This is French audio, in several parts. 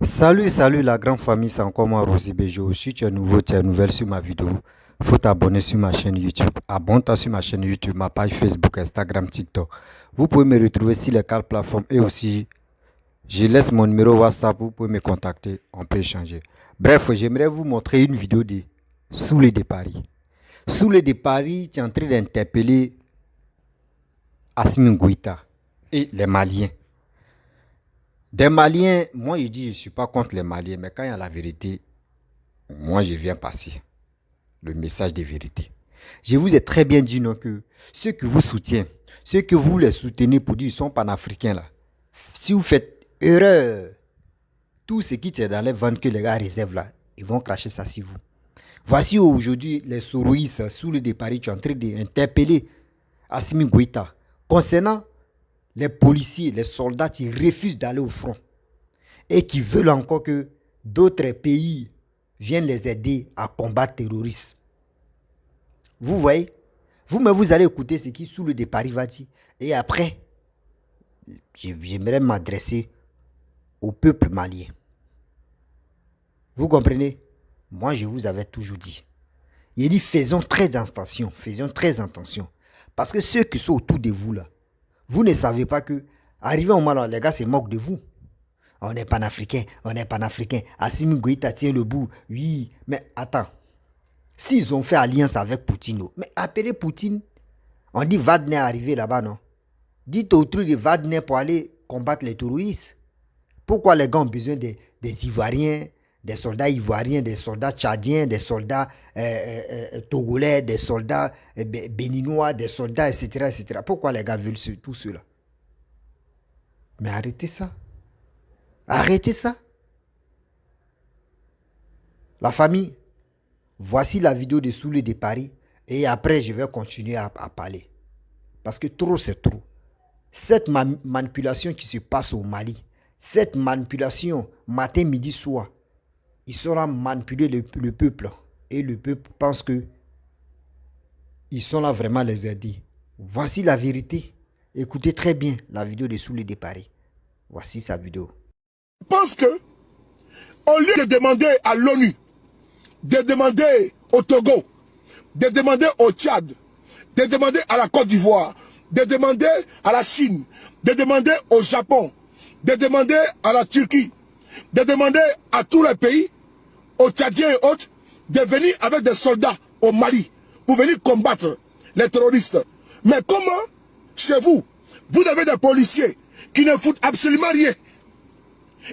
Salut la grande famille, c'est encore moi Rosy Bejo. Si tu es nouveau, tu es nouvelle sur ma vidéo, faut t'abonner sur ma chaîne YouTube. Abonne-toi sur ma chaîne YouTube, ma page Facebook, Instagram, TikTok. Vous pouvez me retrouver sur les quatre plateformes et aussi je laisse mon numéro WhatsApp, vous pouvez me contacter, on peut échanger. Bref, j'aimerais vous montrer une vidéo de Soulé de Paris. Soulé de Paris, tu es en train d'interpeller Assimi Goïta et les Maliens. Des Maliens, moi je dis je ne suis pas contre les Maliens, mais quand il y a la vérité, moi je viens passer le message de vérité. Je vous ai très bien dit non, que ceux que vous soutiennent, ceux que vous les soutenez pour dire qu'ils sont panafricains là, si vous faites erreur, tout ce qui est dans les ventes que les gars réservent là, ils vont cracher ça sur vous. Voici aujourd'hui les soroïstes sous le départ, tu es en train d'interpeller Assimi Goïta concernant les policiers, les soldats qui refusent d'aller au front et qui veulent encore que d'autres pays viennent les aider à combattre les terroristes. Vous voyez, vous-même vous allez écouter ce qui sous le départ va dire. Et après, j'aimerais m'adresser au peuple malien. Vous comprenez? Moi, je vous avais toujours dit. Il dit faisons très attention, faisons très attention. Parce que ceux qui sont autour de vous là, vous ne savez pas que, arrivé au moment là, les gars se moquent de vous. On est panafricain, on est panafricain. Assimi Goïta tient le bout. Oui, mais attends. S'ils ont fait alliance avec Poutine, mais appelez Poutine. On dit Wagner est arrivé là-bas, non? Dites au truc de Wagner pour aller combattre les terroristes. Pourquoi les gars ont besoin des Ivoiriens, des soldats ivoiriens, des soldats tchadiens, des soldats togolais, des soldats béninois, des soldats, etc., etc. Pourquoi les gars veulent tout cela? Mais arrêtez ça. Arrêtez ça. La famille, voici la vidéo de Soulé de Paris. Et après, je vais continuer à parler. Parce que trop, c'est trop. Cette manipulation qui se passe au Mali, cette manipulation, matin, midi, soir, ils sauront manipuler le peuple. Et le peuple pense que ils sont là vraiment les aider. Voici la vérité. Écoutez très bien la vidéo de Soulé de Paris. Voici sa vidéo. Je pense que, au lieu de demander à l'ONU, de demander au Togo, de demander au Tchad, de demander à la Côte d'Ivoire, de demander à la Chine, de demander au Japon, de demander à la Turquie, de demander à tous les pays, aux Tchadiens et autres, de venir avec des soldats au Mali pour venir combattre les terroristes. Mais comment, chez vous, vous avez des policiers qui ne foutent absolument rien.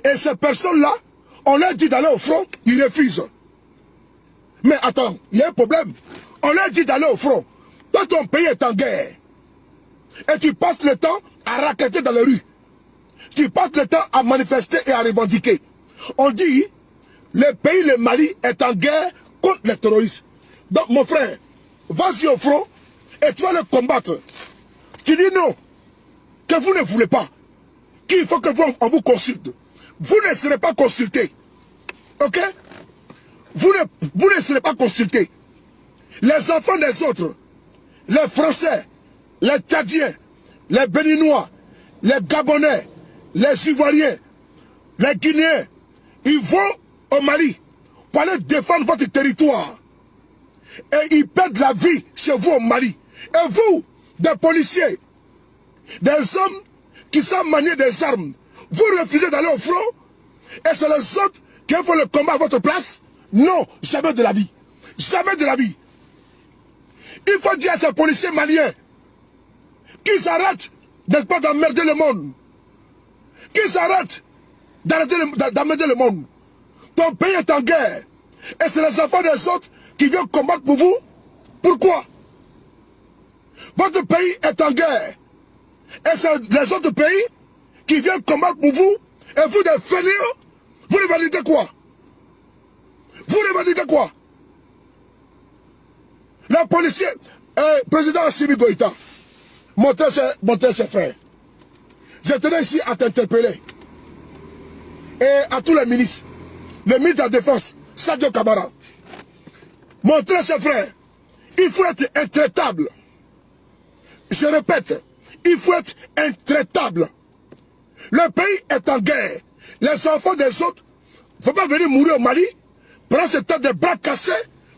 Et ces personnes-là, on leur dit d'aller au front, ils refusent. Mais attends, il y a un problème. On leur dit d'aller au front. Toi, ton pays est en guerre. Et tu passes le temps à raqueter dans les rues. Tu passes le temps à manifester et à revendiquer. On dit, le pays, le Mali, est en guerre contre les terroristes. Donc, mon frère, vas-y au front et tu vas le combattre. Tu dis non, que vous ne voulez pas, qu'il faut que on vous consulte. Vous ne serez pas consulté. Ok? Vous ne serez pas consulté. Les enfants des autres, les Français, les Tchadiens, les Béninois, les Gabonais, les Ivoiriens, les Guinéens, ils vont au Mali pour aller défendre votre territoire. Et ils perdent la vie chez vous au Mali. Et vous, des policiers, des hommes qui savent manier des armes, vous refusez d'aller au front et c'est les autres qui font le combat à votre place? Non, jamais de la vie. Jamais de la vie. Il faut dire à ces policiers maliens qu'ils arrêtent, n'est-ce pas, d'emmerder le monde. Qu'ils arrêtent d'emmerder le monde. Ton pays est en guerre. Et c'est les enfants des autres qui viennent combattre pour vous. Pourquoi? Votre pays est en guerre. Et c'est les autres pays qui viennent combattre pour vous. Et vous, des fainéants, vous revendiquez quoi? Vous revendiquez quoi? Les policiers, président Assimi Goïta, mon très cher frère, je tenais ici à t'interpeller. Et à tous les ministres, le ministre de la Défense, Sadio Kamara. Mon très cher frère, il faut être intraitable. Je répète, il faut être intraitable. Le pays est en guerre. Les enfants des autres ne faut pas venir mourir au Mali. Pendant ce temps, des bras cassés,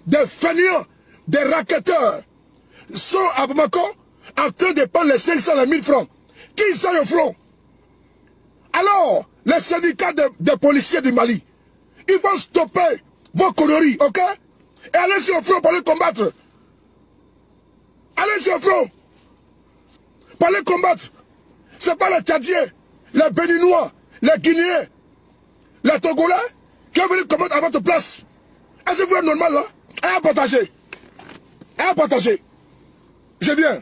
des fainéants, des raquetteurs sont à Bamako en train de prendre les 500 et 1000 francs. Qui sont au front? Alors, les syndicats des policiers du Mali, ils vont stopper vos conneries, ok? Et allez sur le front pour les combattre. Allez sur le front pour les combattre. Ce n'est pas les Tchadiens, les Béninois, les Guinéens, les Togolais qui ont venu combattre à votre place. Est-ce que vous êtes normal là? Et à partager. Et à partager. J'ai bien.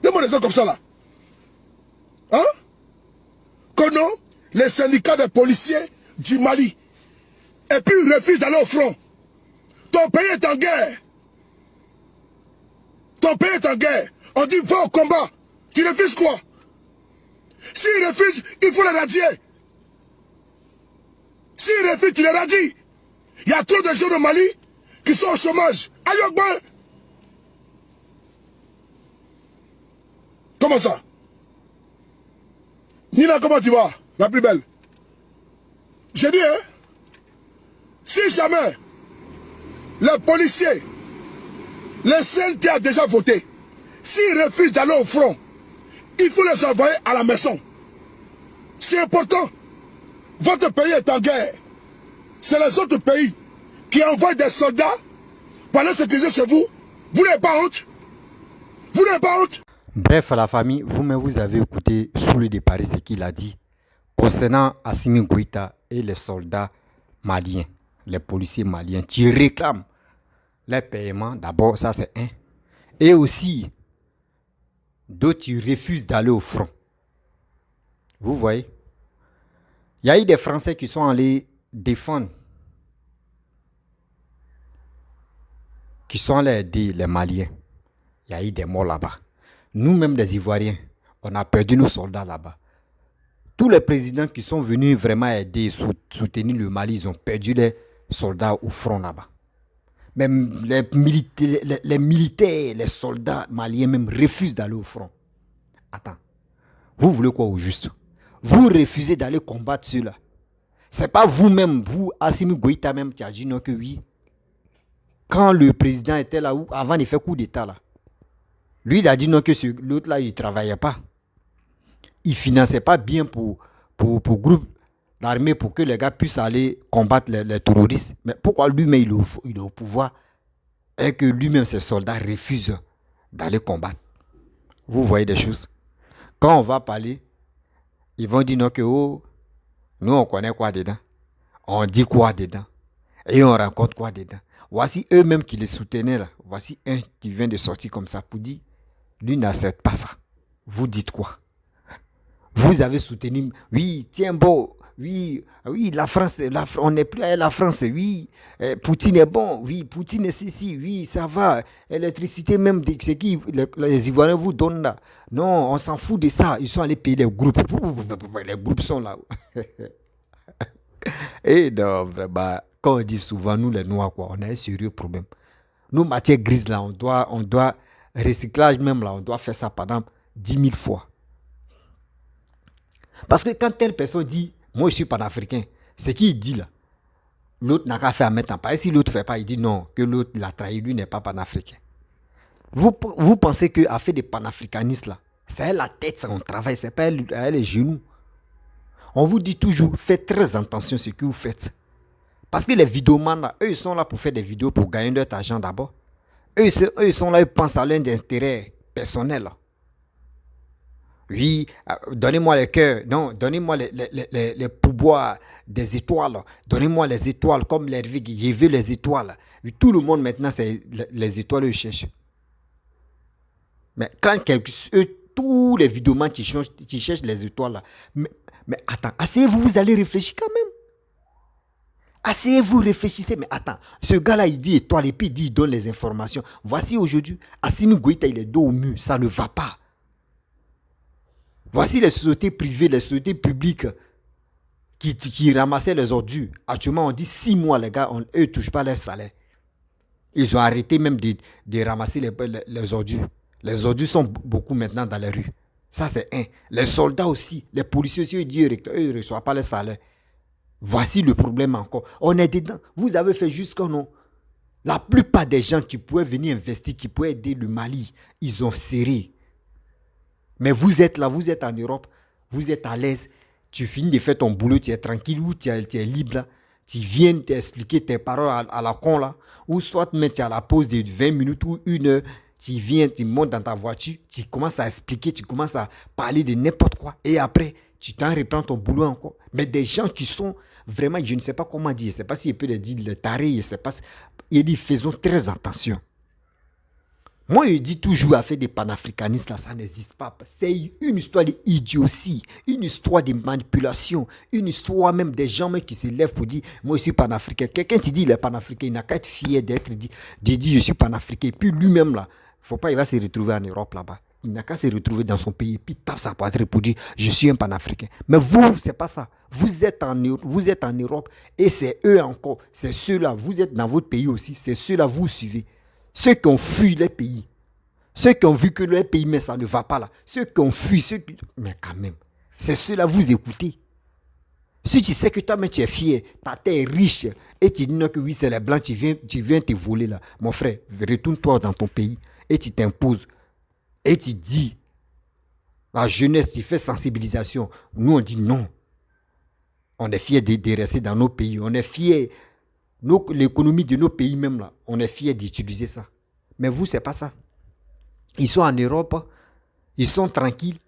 Donne-moi des gens comme ça là. Hein? Que non, les syndicats des policiers du Mali. Et puis ils refusent d'aller au front. Ton pays est en guerre. Ton pays est en guerre. On dit va au combat. Tu refuses quoi? S'ils refusent, il faut les radier. S'ils refusent, tu les radies. Il y a trop de jeunes au Mali qui sont au chômage. Aïe, comment ça? Nina, comment tu vas? La plus belle. J'ai dit, hein? Si jamais les policiers, les CNT a déjà voté, s'ils refusent d'aller au front, il faut les envoyer à la maison. C'est important. Votre pays est en guerre. C'est les autres pays qui envoient des soldats pour aller sécuriser chez vous. Vous n'avez pas honte? Vous n'avez pas honte? Bref, la famille, vous-même, vous avez écouté sous le départ ce qu'il a dit concernant Assimi Goïta et les soldats maliens, les policiers maliens qui réclament les paiements. D'abord, ça c'est un. Et aussi, d'autres qui refusent d'aller au front. Vous voyez? Il y a eu des Français qui sont allés défendre, qui sont allés aider les Maliens. Il y a eu des morts là-bas. Nous-mêmes, les Ivoiriens, on a perdu nos soldats là-bas. Tous les présidents qui sont venus vraiment aider, soutenir le Mali, ils ont perdu les soldats au front là-bas. Même les militaires, les soldats maliens même refusent d'aller au front. Attends, vous voulez quoi au juste? Vous refusez d'aller combattre ceux-là. C'est pas vous-même, vous, Assimi Goïta même, qui a dit non que oui. Quand le président était là, avant de faire coup d'état là, lui, il a dit non que l'autre là, il ne travaillait pas. Il ne finançait pas bien pour groupe d'armée pour que les gars puissent aller combattre les terroristes. Mais pourquoi lui-même il est au pouvoir et que lui-même, ses soldats refusent d'aller combattre? Vous voyez des choses. Quand on va parler, ils vont dire non que oh, nous on connaît quoi dedans. On dit quoi dedans. Et on raconte quoi dedans. Voici eux-mêmes qui les soutenaient là. Voici un qui vient de sortir comme ça pour dire lui n'accepte pas ça. Vous dites quoi? Vous avez soutenu, oui, tiens bon, oui, la France, on n'est plus à la France, oui, Poutine est bon, oui, Poutine est ceci, oui, ça va, l'électricité même, c'est qui les Ivoiriens vous donnent là. Non, on s'en fout de ça, ils sont allés payer les groupes, les groupes sont là. Et non, vraiment, quand on dit souvent, nous les Noirs, quoi, on a un sérieux problème. Nous, matières grises là, on doit, recyclage même là, on doit faire ça pendant 10 000 fois. Parce que quand telle personne dit, moi je suis panafricain, c'est qui il dit là? L'autre n'a qu'à faire mettre en place. Et si l'autre ne fait pas, il dit non, que l'autre l'a trahi, lui n'est pas panafricain. Vous pensez qu'à faire des panafricanistes là, c'est la tête, ça, on travaille, c'est pas les genoux. On vous dit toujours, faites très attention à ce que vous faites. Parce que les vidéomans là, eux ils sont là pour faire des vidéos pour gagner leur argent d'abord. Eux ils sont là, ils pensent à leur intérêt personnel là. Oui, donnez-moi le cœur. Non, donnez-moi les pouvoirs des étoiles. Donnez-moi les étoiles comme l'Hervé. Je veux les étoiles. Oui, tout le monde maintenant, c'est les étoiles, ils cherchent. Mais quand tous les vidéomans qui cherchent les étoiles, là, mais attends, asseyez-vous, vous allez réfléchir quand même. Asseyez-vous, réfléchissez. Mais attends, ce gars-là, il dit étoile et puis il dit, il donne les informations. Voici aujourd'hui, Assimi Goïta, il est dos au mur. Ça ne va pas. Voici les sociétés privées, les sociétés publiques qui ramassaient les ordures. Actuellement, on dit 6 mois, les gars, eux ne touchent pas leur salaire. Ils ont arrêté même de ramasser les ordures. Les ordures sont beaucoup maintenant dans les rues. Ça, c'est un. Les soldats aussi, les policiers aussi, eux ne reçoivent pas leur salaire. Voici le problème encore. On est dedans. Vous avez fait jusqu'au nom. La plupart des gens qui pouvaient venir investir, qui pouvaient aider le Mali, ils ont serré. Mais vous êtes là, vous êtes en Europe, vous êtes à l'aise. Tu finis de faire ton boulot, tu es tranquille ou tu es libre là. Tu viens t'expliquer tes paroles à la con là. Ou soit même tu as la pause de 20 minutes ou 1 heure. Tu viens, tu montes dans ta voiture, tu commences à expliquer, tu commences à parler de n'importe quoi. Et après, tu t'en reprends ton boulot encore. Mais des gens qui sont vraiment, je ne sais pas comment dire, je ne sais pas si je peux le dire, le taré, je ne sais pas. Il dit, faisons très attention. Moi, je dis toujours à faire des panafricanistes, là, ça n'existe pas. C'est une histoire d'idiotie, une histoire de manipulation, une histoire même des gens qui se lèvent pour dire, moi, je suis panafricain. Quelqu'un qui dit, il est panafricain, il n'a qu'à être fier d'être dit, je suis panafricain. Et puis lui-même, là, il ne faut pas, il va se retrouver en Europe, là-bas. Il n'a qu'à se retrouver dans son pays, puis tape sa poitrine pour dire, je suis un panafricain. Mais vous, c'est pas ça. Vous êtes en Europe, et c'est eux encore, c'est ceux-là, vous êtes dans votre pays aussi, c'est ceux-là, vous suivez. Ceux qui ont fui les pays. Ceux qui ont vu que leur pays, mais ça ne va pas là. Ceux qui ont fui, mais quand même, c'est ceux-là, vous écoutez. Si tu sais que toi-même tu es fier, ta terre est riche, et tu dis non que oui, c'est les blancs, tu viens te voler là. Mon frère, retourne-toi dans ton pays, et tu t'imposes. Et tu dis, la jeunesse, tu fais sensibilisation. Nous, on dit non. On est fiers de rester dans nos pays. On est fiers, l'économie de nos pays même là, on est fiers d'utiliser ça. Mais vous, c'est pas ça. Ils sont en Europe, ils sont tranquilles.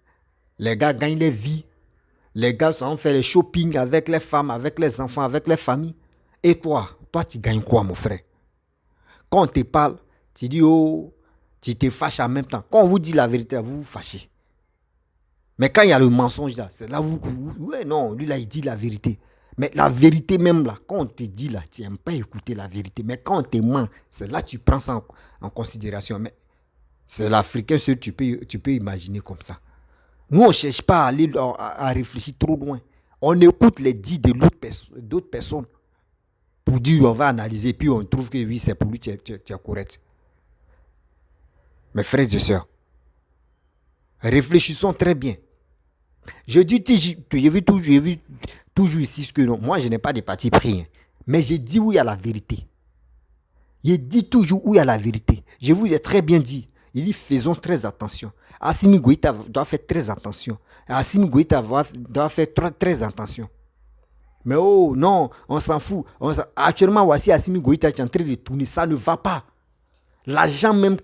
Les gars gagnent leur vie. Les gars sont fait le shopping avec les femmes, avec les enfants, avec les familles. Et toi, tu gagnes quoi, mon frère? Quand on te parle, tu dis, oh, tu te fâches en même temps. Quand on vous dit la vérité, vous vous fâchez. Mais quand il y a le mensonge là, c'est là où ouais, non, lui là, il dit la vérité. Mais la vérité même là, quand on te dit là, tu n'aimes pas écouter la vérité. Mais quand on te ment, c'est là que tu prends ça en considération. Mais c'est l'Africain, ce tu peux imaginer comme ça. Nous, on ne cherche pas à aller à réfléchir trop loin. On écoute les dits de d'autres personnes pour dire, on va analyser, puis on trouve que oui, c'est pour lui, tu es correct. Mes frères et sœurs, réfléchissons très bien. Je dis, j'ai vu toujours ici que non, moi, je n'ai pas de parti pris. Hein, mais je dis où il y a la vérité. Je dis toujours où il y a la vérité. Je vous ai très bien dit. Il dit, faisons très attention. Assimi Goïta doit faire très attention. Assimi Goïta doit faire très attention. Mais oh non, on s'en fout. Actuellement, voici Assimi Goïta qui est en train de tourner. Ça ne va pas. L'argent même,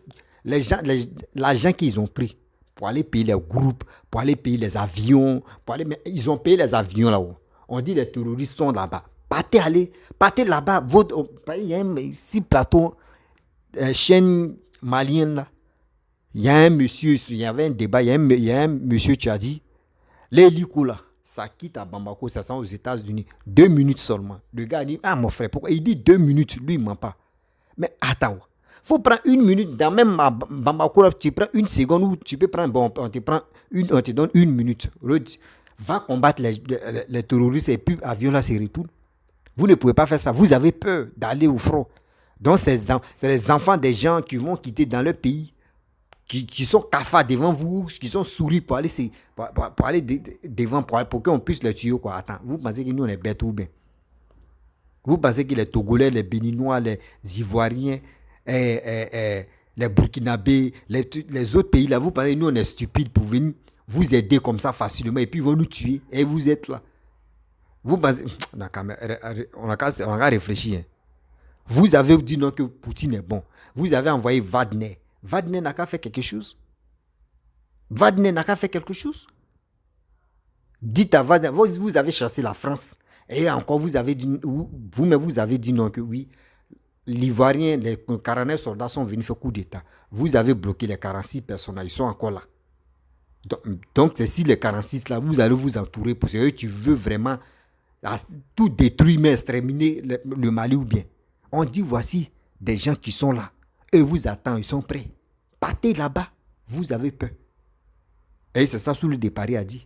l'argent qu'ils ont pris pour aller payer les groupes, pour aller payer les avions, mais ils ont payé les avions là-haut. On dit les terroristes sont là-bas. Partez là-bas. Il y a un plateau, chaîne malienne là. Il y a un monsieur, il y avait un débat, il y a un monsieur qui a dit, les hélicos là, ça quitte à Bamako, ça sent aux États-Unis, 2 minutes seulement. Le gars dit, ah mon frère, pourquoi? Il dit 2 minutes, lui il ment pas. Mais attends, faut prendre 1 minute, dans même à Bamako là, tu prends 1 seconde ou tu peux prendre, bon, on te donne 1 minute. Va combattre les terroristes et puis l'avion là se retourne. Vous ne pouvez pas faire ça, vous avez peur d'aller au front. Donc c'est les enfants des gens qui vont quitter dans leur pays. Qui sont cafards devant vous, qui sont souris pour aller, pour aller devant, pour qu'on puisse les tuer. Quoi. Attends, vous pensez que nous, on est bêtes ou bien? Vous pensez que les Togolais, les Béninois, les Ivoiriens, les Burkinabés, les autres pays, là, vous pensez que nous, on est stupides pour venir vous aider comme ça facilement et puis ils vont nous tuer et vous êtes là. Vous pensez... On a qu'à réfléchir. Hein. Vous avez dit non que Poutine est bon. Vous avez envoyé Wagner. Wagner n'a qu'à faire quelque chose. Wagner n'a qu'à faire quelque chose. Dites à Wagner, vous avez chassé la France. Et encore, vous avez dit, vous-même, vous avez dit non que oui, l'Ivoirien, les 49 soldats sont venus faire coup d'État. Vous avez bloqué les 46 personnes, ils sont encore là. Donc, c'est si les 46 là, vous allez vous entourer pour ceux qui veulent vraiment tout détruire, mais exterminer le Mali ou bien. On dit, voici des gens qui sont là. Eux vous attendent, ils sont prêts. Partez là-bas, vous avez peur. Et c'est ça, sous le départ, a dit.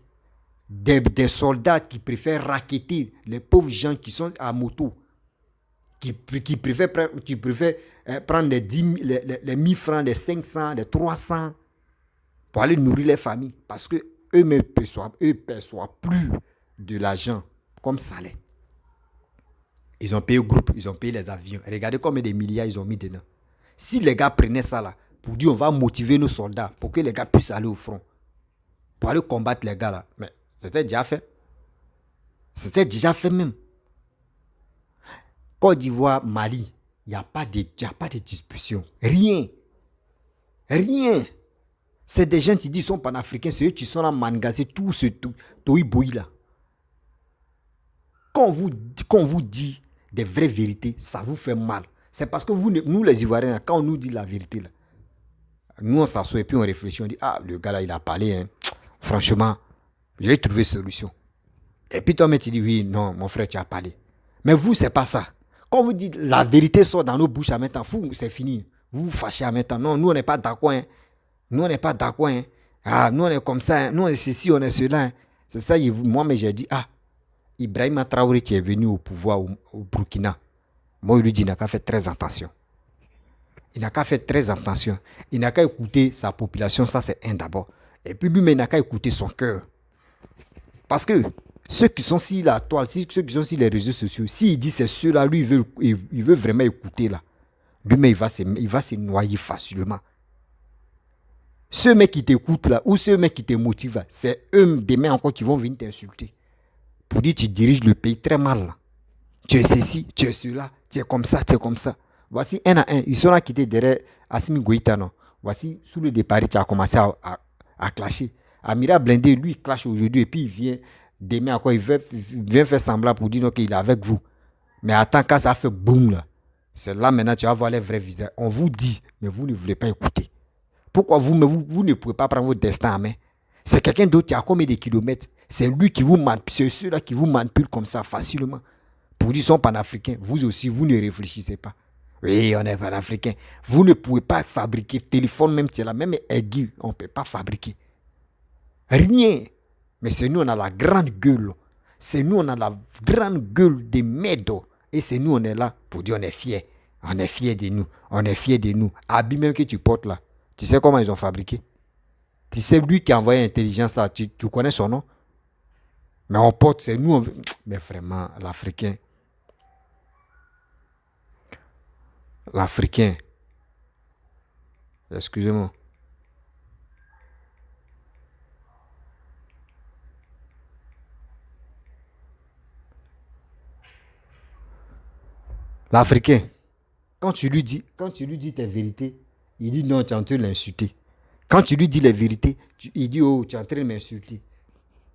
Des soldats qui préfèrent racketter les pauvres gens qui sont à moto, qui préfèrent prendre les 1000 francs, les 500, les 300 pour aller nourrir les familles. Parce que eux ne perçoivent plus de l'argent comme salaire. Ils ont payé le groupe, ils ont payé les avions. Regardez combien de milliards ils ont mis dedans. Si les gars prenaient ça là, pour dire on va motiver nos soldats, pour que les gars puissent aller au front, pour aller combattre les gars là, mais c'était déjà fait. C'était déjà fait même. Côte d'Ivoire, Mali, il n'y a pas de discussion. Rien. Rien. C'est des gens qui disent sont panafricains, c'est eux qui sont là mangasés tout ce toïboï là. Quand on vous dit des vraies vérités, ça vous fait mal. C'est parce que nous les Ivoiriens, quand on nous dit la vérité là, nous on s'assoit et puis on réfléchit, on dit ah le gars là il a parlé, hein. Franchement, j'ai trouvé solution. Et puis toi tu dis oui non mon frère tu as parlé. Mais vous c'est pas ça. Quand vous dites la vérité sort dans nos bouches à maintenant, c'est fini. Vous vous fâchez à maintenant. Non, nous on n'est pas d'accord. Hein. Nous on n'est pas d'accord. Hein. Ah, nous on est comme ça. Hein. Nous on est ceci, on est cela. Hein. C'est ça, moi mais j'ai dit ah, Ibrahima Traoré qui est venu au pouvoir au Burkina. Moi, il lui dit, il n'a qu'à faire très attention. Il n'a qu'à faire très attention. Il n'a qu'à écouter sa population, ça c'est un d'abord. Et puis lui-même, il n'a qu'à écouter son cœur. Parce que ceux qui sont sur la toile, ceux qui sont sur les réseaux sociaux, s'il dit c'est ceux-là, lui, il veut vraiment écouter là. Lui-même, il va se noyer facilement. Ceux mecs qui t'écoutent là, ou ceux mecs qui te motivent là, c'est eux demain encore qui vont venir t'insulter. Pour dire tu diriges le pays très mal là. Tu es ceci, tu es cela, tu es comme ça, tu es comme ça. Voici un à un. Ils sont là qui étaient derrière Assimi Goïta, non. Voici, sous le départ, tu as commencé à clasher. Amira Blindé, lui, il clash aujourd'hui et puis il vient demain encore, il vient faire semblant pour dire qu'il est avec vous. Mais attends, quand ça fait boum là, c'est là maintenant tu vas voir les vrais visages. On vous dit, mais vous ne voulez pas écouter. Pourquoi vous ne pouvez pas prendre votre destin en main? C'est quelqu'un d'autre qui a combien de kilomètres? C'est lui qui vous manipule, c'est ceux-là qui vous manipulent comme ça facilement. Pour dire qu'ils sont panafricains, vous aussi, vous ne réfléchissez pas. Oui, on est panafricains. Vous ne pouvez pas fabriquer. Téléphone même, c'est la même aiguille, on ne peut pas fabriquer. Rien. Mais c'est nous, on a la grande gueule. C'est nous, on a la grande gueule des médos. Et c'est nous, on est là pour dire on est fiers. On est fiers de nous. On est fiers de nous. Habit même que tu portes là. Tu sais comment ils ont fabriqué? Tu sais, lui qui a envoyé l'intelligence là, tu connais son nom? Mais on porte, c'est nous. Mais vraiment, l'Africain. L'Africain. Excusez-moi. L'Africain. Quand tu lui dis tes vérités, il dit non, tu es en train de l'insulter. Quand tu lui dis les vérités, il dit oh, tu es en train de m'insulter.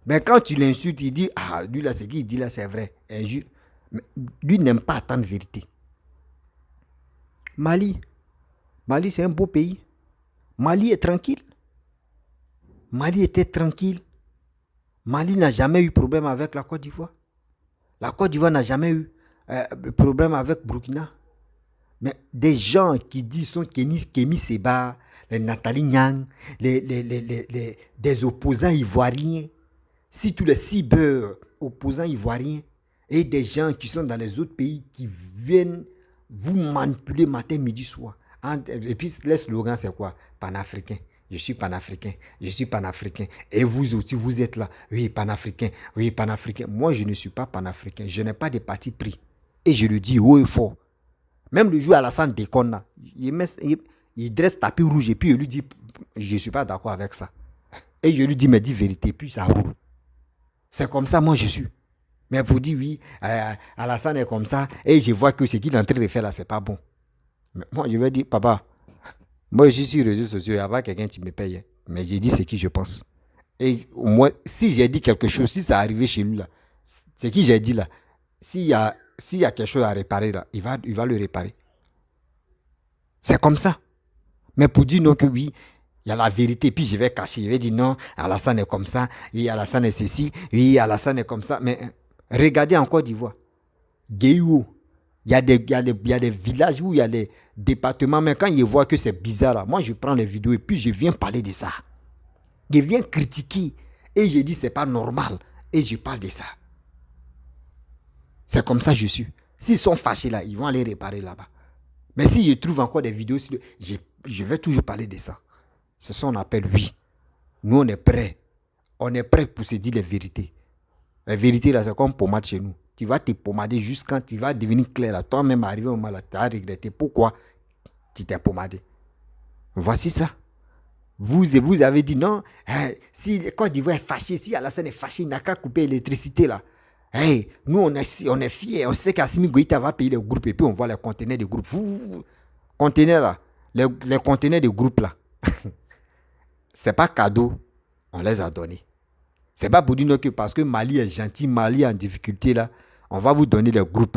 Mais quand tu l'insultes, il dit ah, lui là, ce qu'il dit là, c'est vrai. Mais lui n'aime pas attendre vérité. Mali, c'est un beau pays. Mali est tranquille. Mali était tranquille. Mali n'a jamais eu problème avec la Côte d'Ivoire. La Côte d'Ivoire n'a jamais eu problème avec Burkina. Mais des gens qui disent sont Kémy Seba, les Nathalie Nyang, des opposants ivoiriens, si tous les cyber opposants ivoiriens et des gens qui sont dans les autres pays qui viennent vous manipuler matin, midi, soir. Et puis le slogan c'est quoi? Panafricain. Je suis panafricain. Je suis panafricain. Et vous aussi, vous êtes là. Oui, panafricain. Oui, panafricain. Moi, je ne suis pas panafricain. Je n'ai pas de parti pris. Et je le dis haut et fort. Même le jour Alassane déconne là, il dresse tapis rouge et puis il lui dit je ne suis pas d'accord avec ça. Et je lui dis mais dis vérité, puis ça roule. C'est comme ça, moi je suis. Mais pour dire oui, Alassane est comme ça et je vois que ce qu'il est en train de faire là, c'est pas bon. Mais moi je vais dire papa, moi je suis sur les réseaux sociaux, il n'y a pas quelqu'un qui me paye. Mais j'ai dit ce que je pense. Et moi, si j'ai dit quelque chose, si ça arrivé chez lui là, ce que j'ai dit là, s'il y a quelque chose à réparer là, il va le réparer. C'est comme ça. Mais pour dire non que oui, il y a la vérité, puis je vais cacher, je vais dire non, Alassane est comme ça, oui, Alassane est ceci, oui, Alassane est comme ça. Mais regardez en Côte d'Ivoire, Guéhou, il y a des villages où il y a des départements, mais quand ils voient que c'est bizarre là, moi je prends les vidéos et puis je viens parler de ça. Je viens critiquer et je dis c'est pas normal et je parle de ça. C'est comme ça que je suis. S'ils sont fâchés là, ils vont aller réparer là-bas. Mais si je trouve encore des vidéos, je vais toujours parler de ça. C'est ça qu'on appelle oui. Nous, on est prêts. On est prêts pour se dire les vérités. La vérité là, c'est comme pommade chez nous. Tu vas te pomader jusqu'à tu vas devenir clair là. Toi-même, arrivé au moment là, tu as regretté. Pourquoi tu t'es pomadé? Voici ça. Vous avez dit non, si le Côte d'Ivoire est fâché, si Alassane est fâché, il n'a qu'à couper l'électricité là. Hey, nous on est fiers, on sait qu'Assimi Goïta va payer les groupes et puis on voit les conteneurs de groupes. Conteneurs là, les conteneurs de groupes là, c'est pas cadeau, on les a donnés. C'est pas pour dire que parce que Mali est gentil, Mali est en difficulté là, on va vous donner les groupes.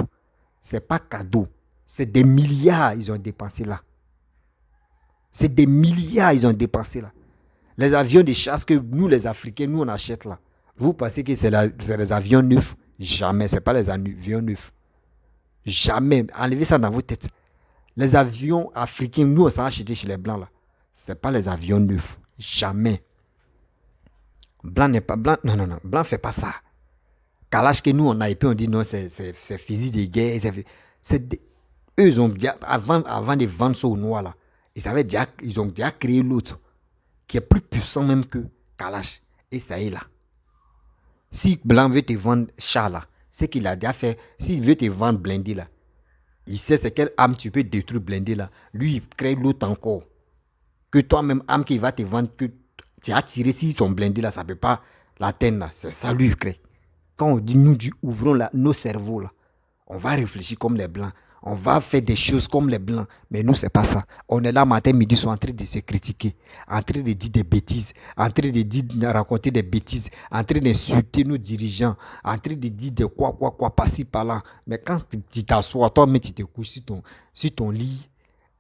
C'est pas cadeau, c'est des milliards ils ont dépensé là. C'est des milliards ils ont dépensé là. Les avions de chasse que nous les Africains, nous on achète là. Vous pensez que c'est les avions neufs? Jamais, ce n'est pas les avions neufs. Jamais. Enlevez ça dans vos têtes. Les avions africains, nous on s'en a acheté chez les Blancs là. Ce n'est pas les avions neufs. Jamais. Blanc n'est pas... Blanc, non. Blanc ne fait pas ça. Kalash que nous on a et puis on dit non, c'est fusil de guerre. Eux, ils ont déjà, avant de vendre ça aux Noirs là, ils ont déjà créé l'autre qui est plus puissant même que Kalash. Et ça y est là. Si Blanc veut te vendre char là, c'est qu'il a déjà fait. S'il veut te vendre blindé là, il sait c'est quelle arme tu peux détruire blindé là. Lui, il crée l'autre encore. Que toi-même, arme qu'il va te vendre, que tu as tiré si son blindé là, ça ne peut pas l'atteindre là. C'est ça lui, il crée. Quand on dit nous, ouvrons là, nos cerveaux là, on va réfléchir comme les Blancs. On va faire des choses comme les Blancs. Mais nous, c'est pas ça. On est là matin, midi, sont en train de se critiquer, en train de dire des bêtises, en train de raconter des bêtises, en train d'insulter nos dirigeants, en train de dire de quoi, par-ci, par-là. Mais quand tu t'assois, toi-même, tu te couches sur ton lit,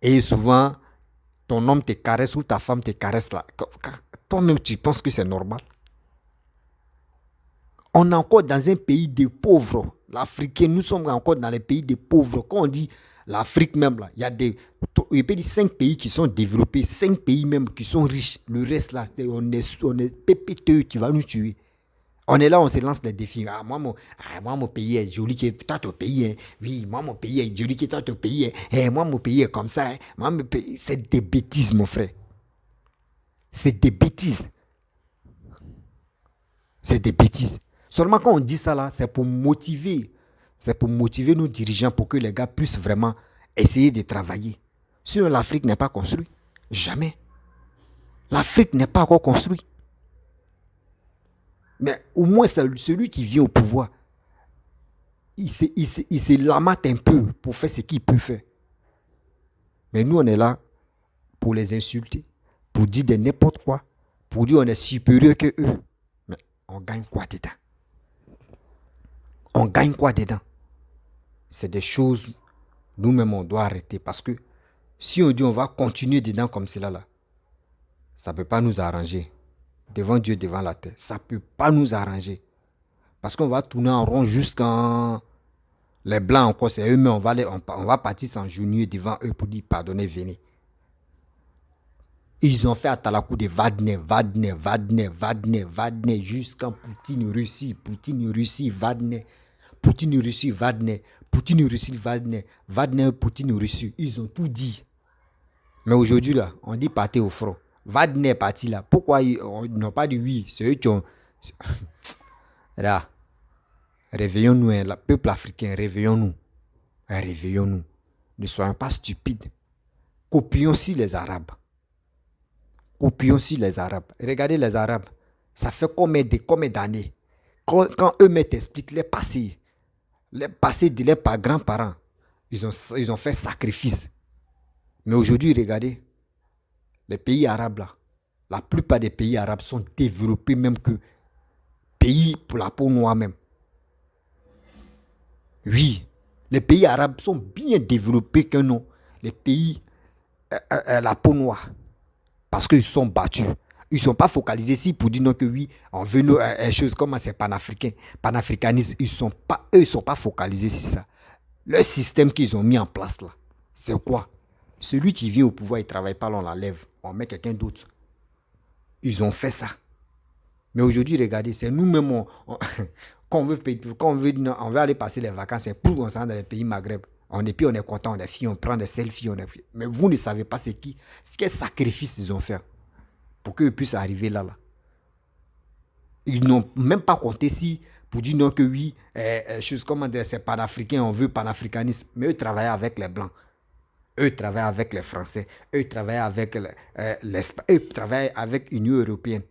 et souvent, ton homme te caresse ou ta femme te caresse là. Toi-même, tu penses que c'est normal. On est encore dans un pays de pauvres. L'Africain, nous sommes encore dans les pays des pauvres. Quand on dit l'Afrique même, là, il y a des 5 pays qui sont développés, 5 pays même qui sont riches. Le reste, là, on est pépiteux, tu vas nous tuer. On est là, on se lance des défis. Moi, mon pays est joli, toi, ton pays est... Oui, moi, mon pays est joli, toi, ton pays est... moi, mon pays est comme ça. Moi, mon pays... C'est des bêtises, mon frère. C'est des bêtises. C'est des bêtises. Seulement quand on dit ça là, c'est pour motiver. C'est pour motiver nos dirigeants pour que les gars puissent vraiment essayer de travailler. Sinon, l'Afrique n'est pas construite. Jamais. L'Afrique n'est pas encore construite. Mais au moins, celui qui vient au pouvoir, il se lamate un peu pour faire ce qu'il peut faire. Mais nous, on est là pour les insulter, pour dire de n'importe quoi, pour dire on est supérieur que eux. Mais on gagne quoi dedans? On gagne quoi dedans? C'est des choses, nous-mêmes, on doit arrêter. Parce que si on dit on va continuer dedans comme cela, là, ça ne peut pas nous arranger. Devant Dieu, devant la terre. Ça ne peut pas nous arranger. Parce qu'on va tourner en rond jusqu'en... Les Blancs encore, c'est eux-mêmes. On va partir s'engenouiller devant eux pour dire pardonnez, venez. Ils ont fait à Talakou de Wagner, jusqu'en Poutine, Russie, Wagner. Poutine, Russie, Wagner. Poutine, Russie, Wagner. Wagner, Poutine, Russie. Ils ont tout dit. Mais aujourd'hui, là, on dit partez au front. Wagner est parti là. Pourquoi ils n'ont pas dit oui? C'est eux qui ont... Là, réveillons-nous, hein, le peuple africain, réveillons-nous. Réveillons-nous. Ne soyons pas stupides. Copions aussi les Arabes. Copions aussi les Arabes. Regardez les Arabes. Ça fait combien d'années? Quand eux-mêmes t'expliquent les passés de leurs grands-parents, ils ont fait sacrifice. Mais aujourd'hui, regardez, les pays arabes là, la plupart des pays arabes sont développés même que pays pour la peau noire même. Oui, les pays arabes sont bien développés que nous, les pays la peau noire. Parce qu'ils sont battus. Ils ne sont pas focalisés ici pour dire non que oui, on veut une chose comme c'est panafricain, panafricanisme. Ils ne sont pas focalisés sur ça. Le système qu'ils ont mis en place là, c'est quoi? Celui qui vient au pouvoir, il ne travaille pas, on l'enlève. On met quelqu'un d'autre. Ils ont fait ça. Mais aujourd'hui, regardez, c'est nous-mêmes, quand on veut aller passer les vacances, c'est pour qu'on s'en dans les pays Maghreb. On est content, on est fiers, on prend des selfies. Mais vous ne savez pas quel sacrifice ils ont fait pour qu'ils puissent arriver là. Ils n'ont même pas compté si pour dire non que oui, chose comme c'est panafricain, on veut panafricanisme. Mais eux travaillent avec les Blancs. Eux travaillent avec les Français. Eux travaillent avec l'Espagne. Eux travaillent avec l'Union européenne.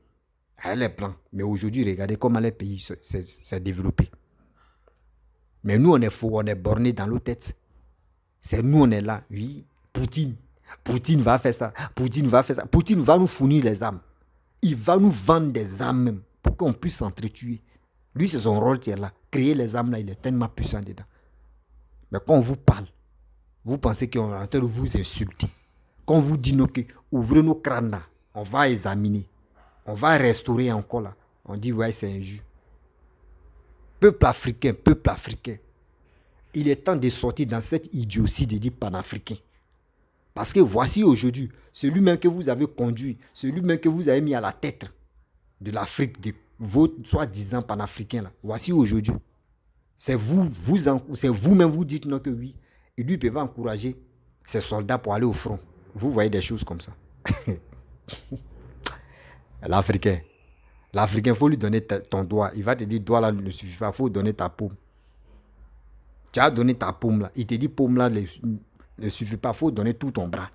Elle est Blancs. Mais aujourd'hui, regardez comment les pays s'est développé. Mais nous, on est faux, on est bornés dans nos têtes. C'est nous, on est là. Oui, Poutine va faire ça. Poutine va faire ça. Poutine va nous fournir les armes. Il va nous vendre des armes même pour qu'on puisse s'entretuer. Lui, c'est son rôle qui est là. Créer les armes là, il est tellement puissant dedans. Mais quand on vous parle, vous pensez qu'on est en train de vous insulter. Quand on vous dit que ouvrez nos crânes là, on va examiner. On va restaurer encore là. On dit ouais, c'est injuste. Peuple africain. Il est temps de sortir dans cette idiotie de dire panafricain. Parce que voici aujourd'hui, celui-même que vous avez conduit, celui-même que vous avez mis à la tête de l'Afrique, de votre soi-disant panafricain, là. Voici aujourd'hui. C'est vous-même vous dites non que oui. Et lui ne peut pas encourager ses soldats pour aller au front. Vous voyez des choses comme ça. L'Africain, il faut lui donner ton doigt. Il va te dire, doigt là ne suffit pas, il faut donner ta paume. Tu as donné ta paume là. Il te dit, paume là ne suffit pas, il faut donner tout ton bras.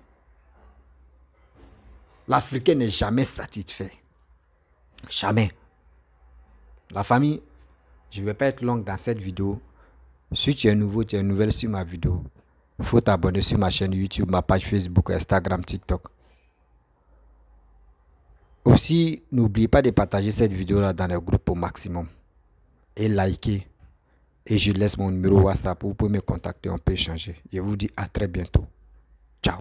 L'Africain n'est jamais satisfait. Jamais. La famille, je ne vais pas être long dans cette vidéo. Si tu es nouveau, tu es nouvelle sur ma vidéo, il faut t'abonner sur ma chaîne YouTube, ma page Facebook, Instagram, TikTok. Aussi, n'oubliez pas de partager cette vidéo-là dans les groupes au maximum. Et liker. Et je laisse mon numéro WhatsApp. Vous pouvez me contacter, on peut échanger. Je vous dis à très bientôt. Ciao.